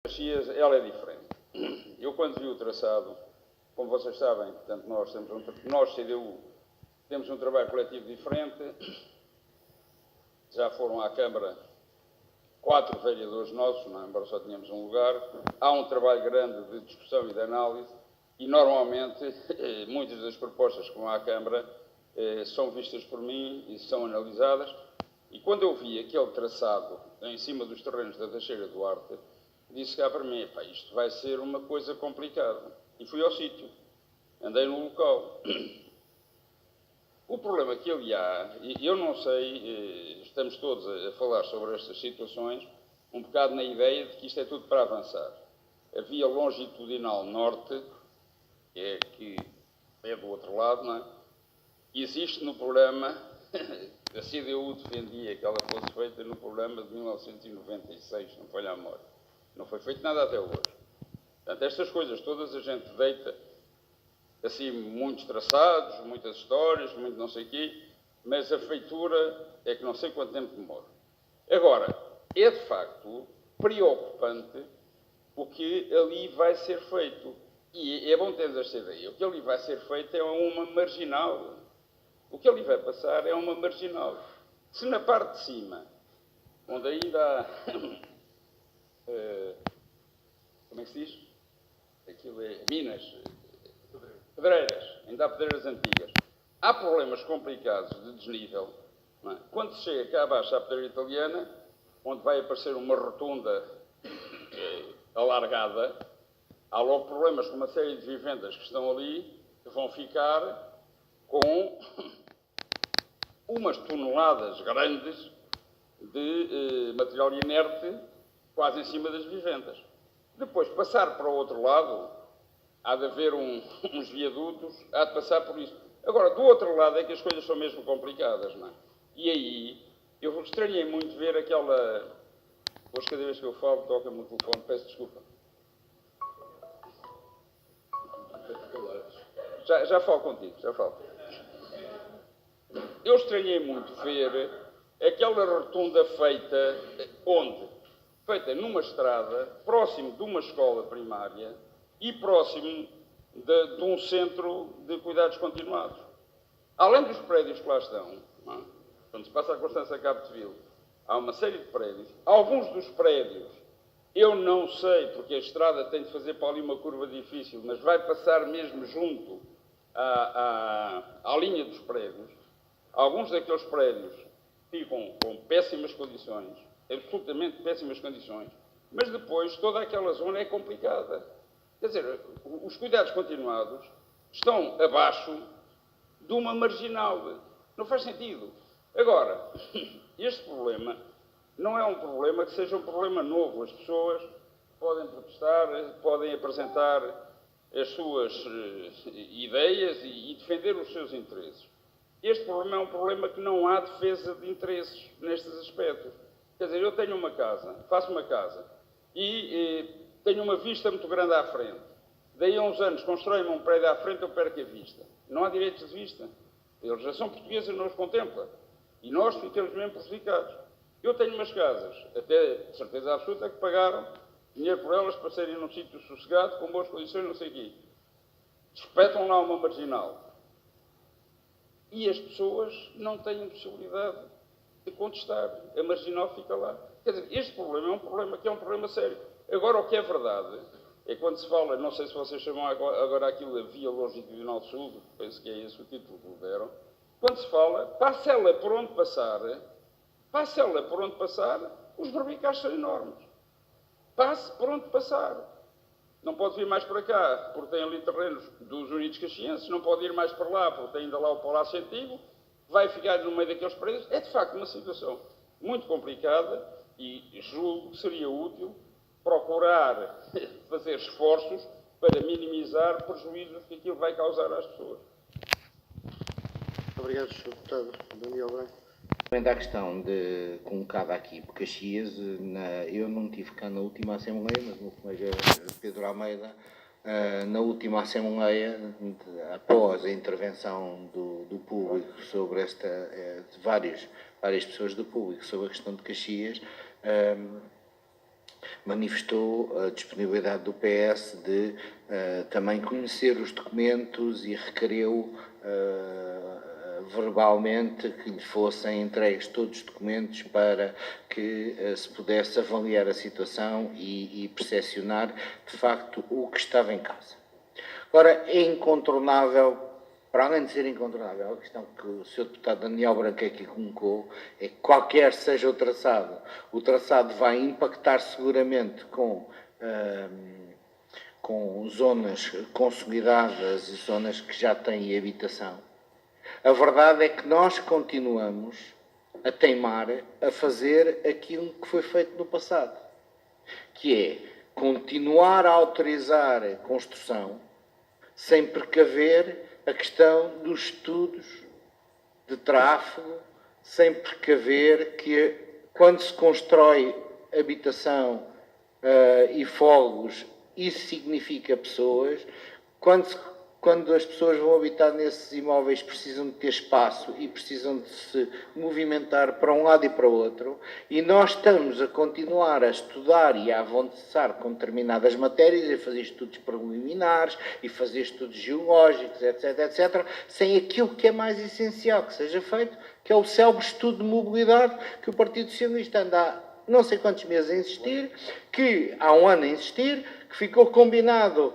Caxias, ela é diferente. Eu, quando vi o traçado, como vocês sabem, portanto, nós, CDU, temos um trabalho coletivo diferente. Já foram à Câmara 4 vereadores nossos, não, embora só tínhamos um lugar. Há um trabalho grande de discussão e de análise e, normalmente, muitas das propostas que vão à Câmara são vistas por mim e são analisadas. E quando eu vi aquele traçado em cima dos terrenos da Teixeira do Arte, disse cá para mim, isto vai ser uma coisa complicada. E fui ao sítio, andei no local. O problema que ali há, e eu não sei, estamos todos a falar sobre estas situações, um bocado na ideia de que isto é tudo para avançar. A via longitudinal norte, que é do outro lado, não é? Existe no programa, a CDU defendia que ela fosse feita no programa de 1996, não falha a memória. Não foi feito nada até hoje. Portanto, estas coisas todas a gente deita assim muitos traçados, muitas histórias, muito não sei o quê, mas a feitura é que não sei quanto tempo demora. Agora, é de facto preocupante o que ali vai ser feito. E é bom termos esta ideia. O que ali vai ser feito é uma marginal. O que ali vai passar é uma marginal. Se na parte de cima, onde ainda há como é que se diz? Aquilo é minas, pedreiras, ainda há pedreiras antigas. Há problemas complicados de desnível. Não é? Quando se chega cá abaixo à pedreira italiana, onde vai aparecer uma rotunda alargada, há logo problemas com uma série de vivendas que estão ali, que vão ficar com umas toneladas grandes de material inerte quase em cima das vivendas. Depois, passar para o outro lado, há de haver uns viadutos, há de passar por isso. Agora, do outro lado é que as coisas são mesmo complicadas, não é? E aí, eu estranhei muito ver aquela... Hoje, cada vez que eu falo, toca-me o telefone, peço desculpa. Já falo contigo, já falo. Eu estranhei muito ver aquela rotunda feita onde? Feita numa estrada, próximo de uma escola primária e próximo de um centro de cuidados continuados. Além dos prédios que lá estão, é? Quando se passa a Constança Cabo de Vil, há uma série de prédios. Alguns dos prédios, eu não sei, porque a estrada tem de fazer para ali uma curva difícil, mas vai passar mesmo junto à linha dos prédios. Alguns daqueles prédios ficam com péssimas condições, absolutamente péssimas condições, mas depois toda aquela zona é complicada. Quer dizer, os cuidados continuados estão abaixo de uma marginal. Não faz sentido. Agora, este problema não é um problema que seja um problema novo. As pessoas podem protestar, podem apresentar as suas ideias e defender os seus interesses. Este problema é um problema que não há defesa de interesses nestes aspectos. Quer dizer, eu tenho uma casa, faço uma casa e tenho uma vista muito grande à frente. Daí a uns anos constrói-me um prédio à frente, eu perco a vista. Não há direitos de vista. A legislação portuguesa não os contempla. E nós ficamos mesmo prejudicados. Eu tenho umas casas, até de certeza absoluta, que pagaram dinheiro por elas para serem num sítio sossegado, com boas condições, não sei o quê. Espetam lá uma marginal. E as pessoas não têm possibilidade de contestar. A marginal fica lá. Quer dizer, este problema é um problema que é um problema sério. Agora, o que é verdade é quando se fala, não sei se vocês chamam agora aquilo a Via Longitudinal Sul, penso que é esse o título que lhe deram, quando se fala, passa ela por onde passar, os barbicais são enormes. Passe por onde passar. Não pode vir mais para cá, porque tem ali terrenos dos Unidos Caxienses, não pode ir mais para lá, porque tem ainda lá o Palácio Antigo, vai ficar no meio daqueles prédios. É, de facto, uma situação muito complicada e julgo que seria útil procurar fazer esforços para minimizar prejuízos que aquilo vai causar às pessoas. Obrigado, Sr. Deputado. Daniel Branco. A questão colocada aqui por Caxias, eu não estive cá na última Assembleia, mas o meu colega Pedro Almeida, na última Assembleia, após a intervenção do público sobre de várias pessoas do público sobre a questão de Caxias, manifestou a disponibilidade do PS de também conhecer os documentos e requereu verbalmente que lhe fossem entregues todos os documentos para que se pudesse avaliar a situação e percepcionar de facto o que estava em causa. Agora, é incontornável, para além de ser incontornável, a questão que o Sr. Deputado Daniel Branco aqui colocou é que qualquer seja o traçado vai impactar seguramente com zonas consolidadas e zonas que já têm habitação. A verdade é que nós continuamos a teimar a fazer aquilo que foi feito no passado, que é continuar a autorizar a construção sem precaver a questão dos estudos de tráfego, sem precaver que quando se constrói habitação e fogos, isso significa pessoas. Quando as pessoas vão habitar nesses imóveis precisam de ter espaço e precisam de se movimentar para um lado e para o outro, e nós estamos a continuar a estudar e a avançar com determinadas matérias, a fazer estudos preliminares e fazer estudos geológicos, etc, etc, sem aquilo que é mais essencial que seja feito, que é o célebre estudo de mobilidade que o Partido Socialista anda há não sei quantos meses a insistir, que há um ano a insistir, que ficou combinado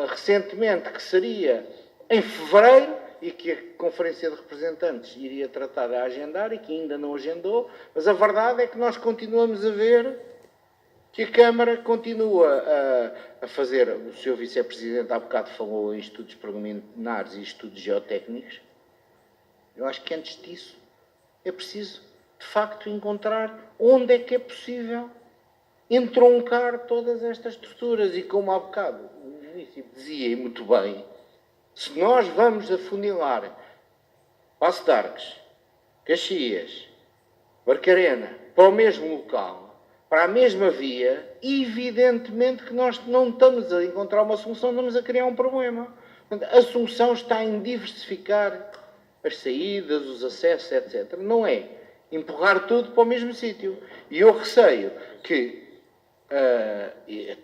recentemente que seria em fevereiro e que a Conferência de Representantes iria tratar de agendar e que ainda não agendou, mas a verdade é que nós continuamos a ver que a Câmara continua a fazer, o Sr. Vice-Presidente há bocado falou em estudos preliminares e estudos geotécnicos. Eu acho que antes disso é preciso, de facto, encontrar onde é que é possível entroncar todas estas estruturas e, como há bocado o município dizia muito bem, se nós vamos afunilar Passo de Arcos, Caxias, Barcarena, para o mesmo local, para a mesma via, evidentemente que nós não estamos a encontrar uma solução, estamos a criar um problema. A solução está em diversificar as saídas, os acessos, etc. Não é empurrar tudo para o mesmo sítio. E eu receio que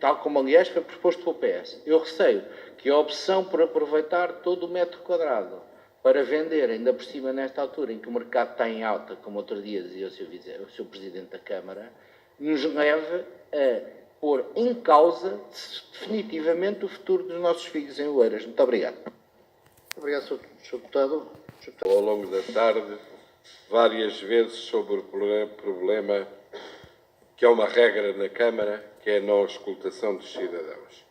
tal como aliás foi proposto pelo PS, eu receio que a opção por aproveitar todo o metro quadrado para vender, ainda por cima nesta altura em que o mercado está em alta, como outro dia dizia o Sr. Presidente da Câmara, nos leve a pôr em causa definitivamente o futuro dos nossos filhos em Oeiras. Muito obrigado. Obrigado, Sr. Deputado. Ao longo da tarde, várias vezes sobre o problema que é uma regra na Câmara, que é a não escutação dos cidadãos.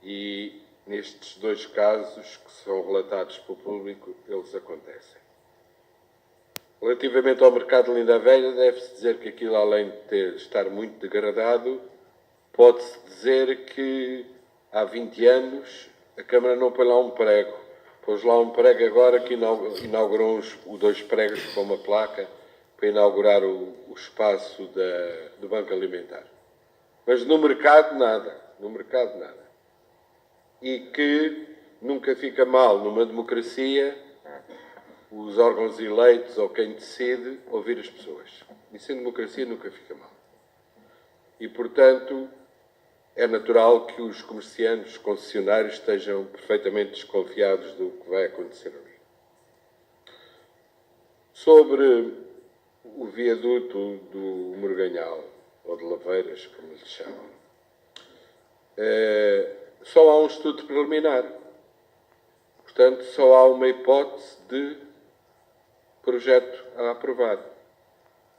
E nestes dois casos que são relatados pelo público, eles acontecem. Relativamente ao mercado de Linda Velha, deve-se dizer que aquilo, além de estar muito degradado, pode-se dizer que há 20 anos a Câmara não põe lá um prego. Pôs lá um prego agora que inaugurou dois pregos com uma placa para inaugurar o espaço do Banco Alimentar. Mas no mercado nada. E que nunca fica mal numa democracia os órgãos eleitos ou quem decide ouvir as pessoas. Isso em democracia nunca fica mal. E, portanto, é natural que os comerciantes, os concessionários, estejam perfeitamente desconfiados do que vai acontecer ali. Sobre o viaduto do Morganhal, ou de Laveiras, como lhe chamam, só há um estudo preliminar. Portanto, só há uma hipótese de projeto a aprovar.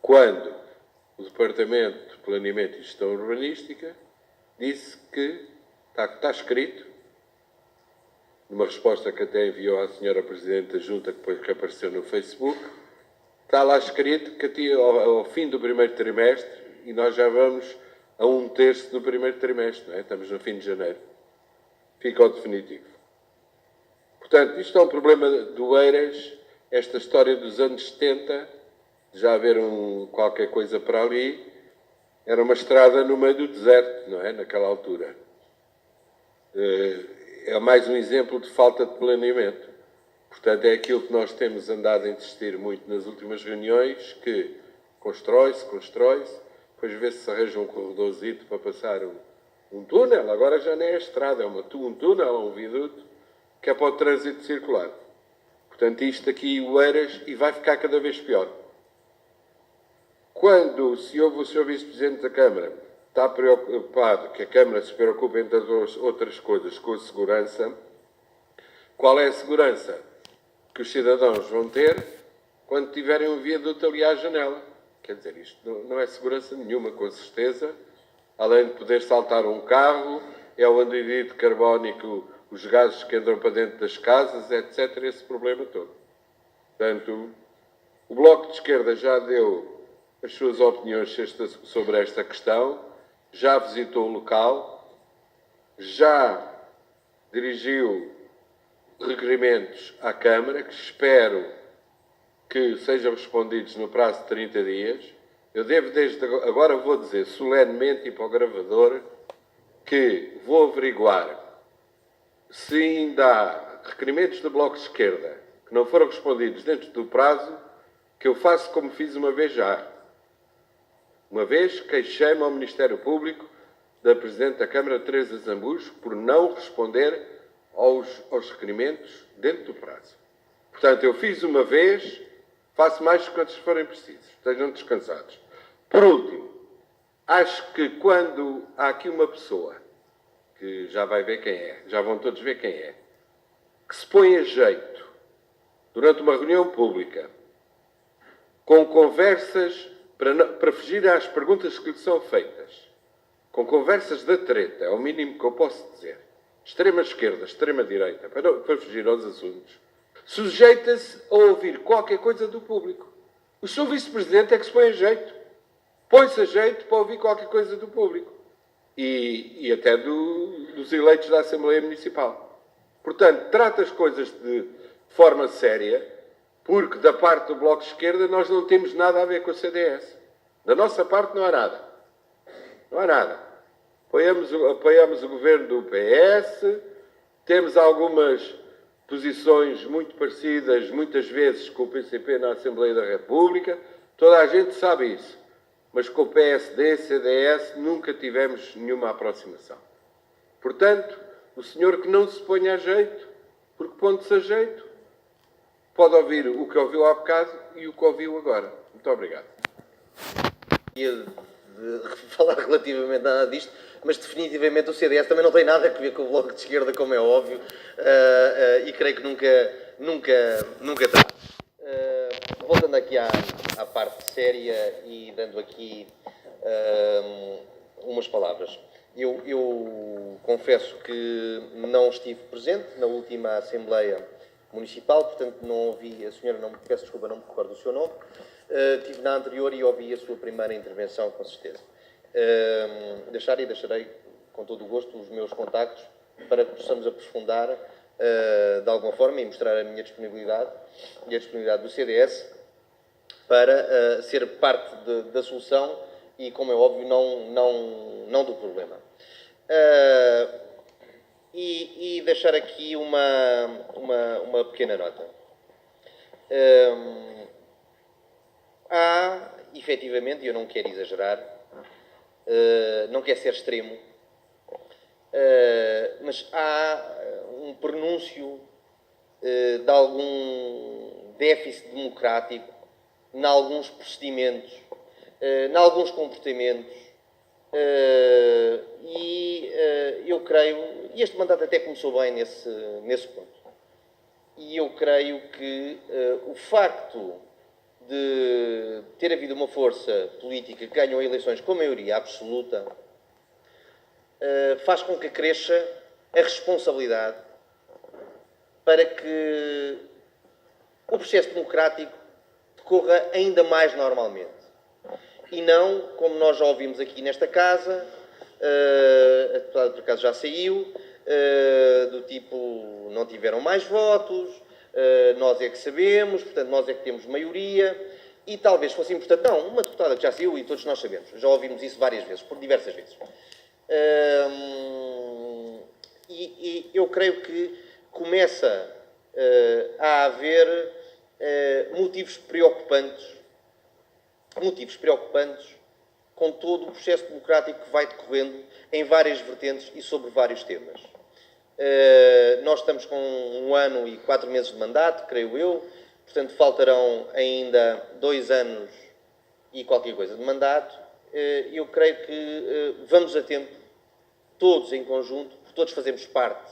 Quando o Departamento de Planeamento e Gestão Urbanística disse que está escrito, numa resposta que até enviou à Sra. Presidente da Junta, que apareceu no Facebook, está lá escrito que ao fim do primeiro trimestre, e nós já vamos a 1/3 do primeiro trimestre, não é? Estamos no fim de janeiro. Fica ao definitivo. Portanto, isto é um problema do Oeiras, esta história dos anos 70, já haver qualquer coisa para ali, era uma estrada no meio do deserto, não é? Naquela altura. É mais um exemplo de falta de planeamento. Portanto, é aquilo que nós temos andado a insistir muito nas últimas reuniões, que constrói-se, depois vê se arranja um corredorzito para passar um túnel, agora já nem é estrada, é um túnel, é um viaduto, que é para o trânsito circular. Portanto, isto aqui, o Eiras, e vai ficar cada vez pior. Quando se ouve o Sr. Vice-Presidente da Câmara está preocupado que a Câmara se preocupe, entre as outras coisas, com a segurança, qual é a segurança que os cidadãos vão ter quando tiverem um viaduto ali à janela? Quer dizer, isto não é segurança nenhuma, com certeza. Além de poder saltar um carro, é o anidrido carbónico, os gases que entram para dentro das casas, etc. Esse problema todo. Portanto, o Bloco de Esquerda já deu as suas opiniões sobre esta questão, já visitou o local, já dirigiu requerimentos à Câmara, que espero que sejam respondidos no prazo de 30 dias. Eu devo, desde agora, vou dizer solenemente e para o gravador, que vou averiguar se ainda há requerimentos do Bloco de Esquerda que não foram respondidos dentro do prazo, que eu faço como fiz uma vez já. Uma vez queixei-me ao Ministério Público da Presidente da Câmara, Teresa Zambujo, por não responder aos requerimentos dentro do prazo. Portanto, eu fiz uma vez, faço mais quantos forem precisos. Estejam descansados. Por último, acho que quando há aqui uma pessoa, que já vai ver quem é, já vão todos ver quem é, que se põe a jeito, durante uma reunião pública, com conversas para fugir às perguntas que lhe são feitas, com conversas da treta, é o mínimo que eu posso dizer, extrema-esquerda, extrema-direita, para fugir aos assuntos, sujeita-se a ouvir qualquer coisa do público. O Sr. Vice-Presidente é que se põe a jeito. Põe-se a jeito para ouvir qualquer coisa do público. E até dos eleitos da Assembleia Municipal. Portanto, trata as coisas de forma séria, porque da parte do Bloco de Esquerda nós não temos nada a ver com a CDS. Da nossa parte não há nada. Não há nada. Apoiamos o governo do PS, temos algumas posições muito parecidas, muitas vezes, com o PCP na Assembleia da República. Toda a gente sabe isso. Mas com o PSD, CDS, nunca tivemos nenhuma aproximação. Portanto, o senhor que não se ponha a jeito, porque pondo-se a jeito, pode ouvir o que ouviu há bocado e o que ouviu agora. Muito obrigado. De falar relativamente nada disto, mas definitivamente o CDS também não tem nada a ver com o Bloco de Esquerda, como é óbvio, e creio que nunca terá. Voltando aqui à parte séria e dando aqui umas palavras. Eu confesso que não estive presente na última Assembleia Municipal, portanto não ouvi, a senhora, peço desculpa, não me recordo do seu nome. Estive na anterior e ouvi a sua primeira intervenção, com certeza. Deixarei com todo o gosto os meus contactos para que possamos aprofundar de alguma forma e mostrar a minha disponibilidade e a disponibilidade do CDS para ser parte da solução e, como é óbvio, não do problema. E deixar aqui uma pequena nota. Há, efetivamente, e eu não quero exagerar, não quero ser extremo, mas há um prenúncio de algum déficit democrático em alguns procedimentos, em alguns comportamentos, e eu creio, e este mandato até começou bem nesse ponto, e eu creio que o facto de ter havido uma força política que ganhou eleições com maioria absoluta faz com que cresça a responsabilidade para que o processo democrático decorra ainda mais normalmente. E não, como nós já ouvimos aqui nesta casa, a deputada por acaso já saiu, do tipo, não tiveram mais votos, nós é que sabemos, portanto nós é que temos maioria, e talvez fosse importante, não, uma deputada que já saiu e todos nós sabemos, já ouvimos isso várias vezes, por diversas vezes. E eu creio que começa a haver motivos preocupantes com todo o processo democrático que vai decorrendo em várias vertentes e sobre vários temas. Nós estamos com 1 ano e 4 meses de mandato, creio eu, portanto faltarão ainda 2 anos e qualquer coisa de mandato. Eu creio que vamos a tempo, todos em conjunto, porque todos fazemos parte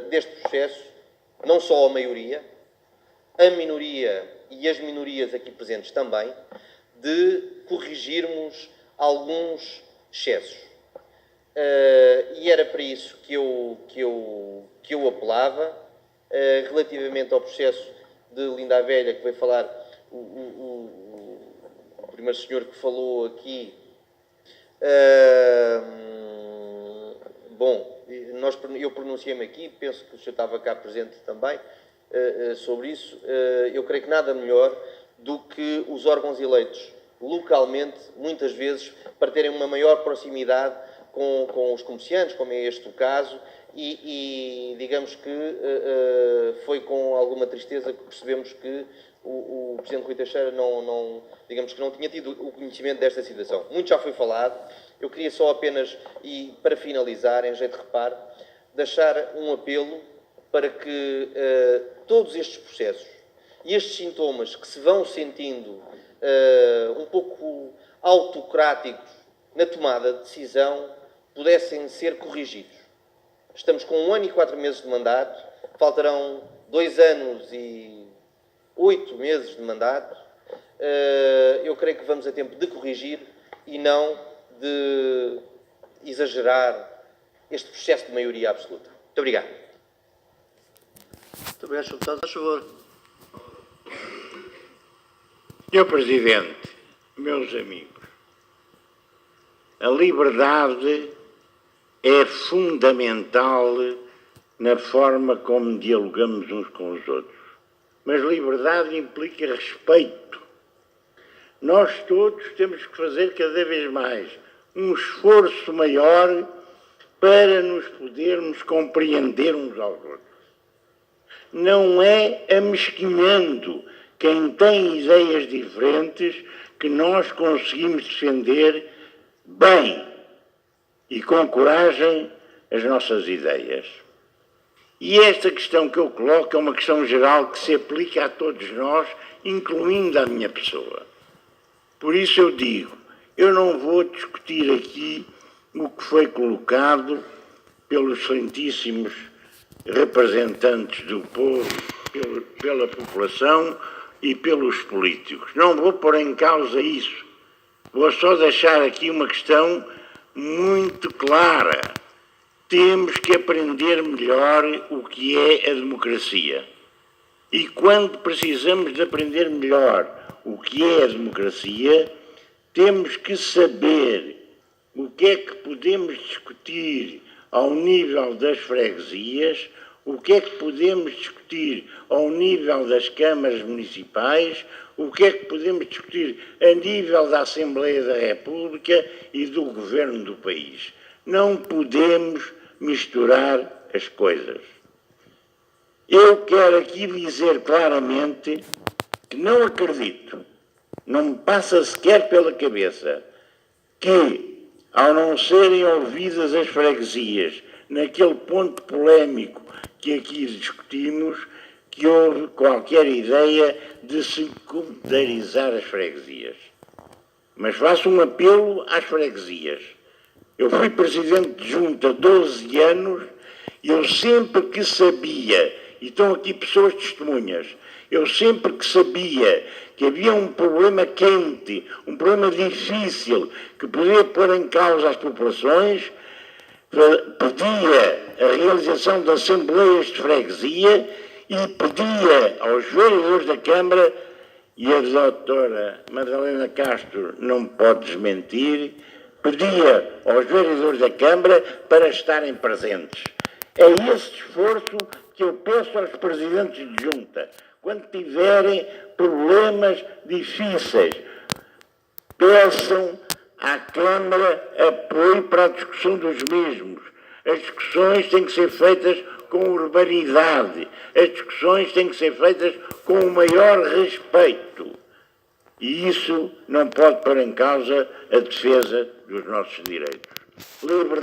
deste processo, não só a maioria, a minoria e as minorias aqui presentes também, de corrigirmos alguns excessos. E era para isso que eu apelava. Relativamente ao processo de Linda a Velha, que veio falar o primeiro senhor que falou aqui, eu pronunciei-me aqui, penso que o senhor estava cá presente também, sobre isso. Eu creio que nada melhor do que os órgãos eleitos localmente, muitas vezes, para terem uma maior proximidade com os comerciantes, como é este o caso, e digamos que foi com alguma tristeza que percebemos que o Presidente Rui Teixeira digamos que não tinha tido o conhecimento desta situação. Muito já foi falado. Eu queria só apenas, e para finalizar, em jeito de reparo, deixar um apelo para que todos estes processos e estes sintomas que se vão sentindo um pouco autocráticos na tomada de decisão pudessem ser corrigidos. Estamos com 1 ano e 4 meses de mandato, faltarão 2 anos e 8 meses de mandato. Eu creio que vamos a tempo de corrigir e não de exagerar este processo de maioria absoluta. Muito obrigado. Muito obrigado, Sr. Deputado. Faz favor. Senhor Presidente, meus amigos, a liberdade é fundamental na forma como dialogamos uns com os outros. Mas liberdade implica respeito. Nós todos temos que fazer cada vez mais um esforço maior para nos podermos compreender uns aos outros. Não é amesquinhando quem tem ideias diferentes que nós conseguimos defender bem e com coragem as nossas ideias. E esta questão que eu coloco é uma questão geral que se aplica a todos nós, incluindo a minha pessoa. Por isso eu digo, eu não vou discutir aqui o que foi colocado pelos excelentíssimos representantes do povo, pela população e pelos políticos. Não vou pôr em causa isso. Vou só deixar aqui uma questão muito clara. Temos que aprender melhor o que é a democracia. E quando precisamos de aprender melhor o que é a democracia, temos que saber o que é que podemos discutir ao nível das freguesias, o que é que podemos discutir ao nível das câmaras municipais, o que é que podemos discutir a nível da Assembleia da República e do Governo do país. Não podemos misturar as coisas. Eu quero aqui dizer claramente que não acredito, não me passa sequer pela cabeça, que, ao não serem ouvidas as freguesias naquele ponto polémico que aqui discutimos, que houve qualquer ideia de se comunitarizar as freguesias. Mas faço um apelo às freguesias. Eu fui presidente de junta 12 anos e eu sempre que sabia, e estão aqui pessoas testemunhas, eu sempre que sabia que havia um problema quente, um problema difícil, que podia pôr em causa as populações, pedia a realização de assembleias de freguesia e pedia aos vereadores da Câmara, e a doutora Madalena Castro não me pode desmentir, pedia aos vereadores da Câmara para estarem presentes. É esse esforço que eu peço aos presidentes de junta. Quando tiverem problemas difíceis, peçam à Câmara apoio para a discussão dos mesmos. As discussões têm que ser feitas com urbanidade. As discussões têm que ser feitas com o maior respeito. E isso não pode pôr em causa a defesa dos nossos direitos. Liberdade.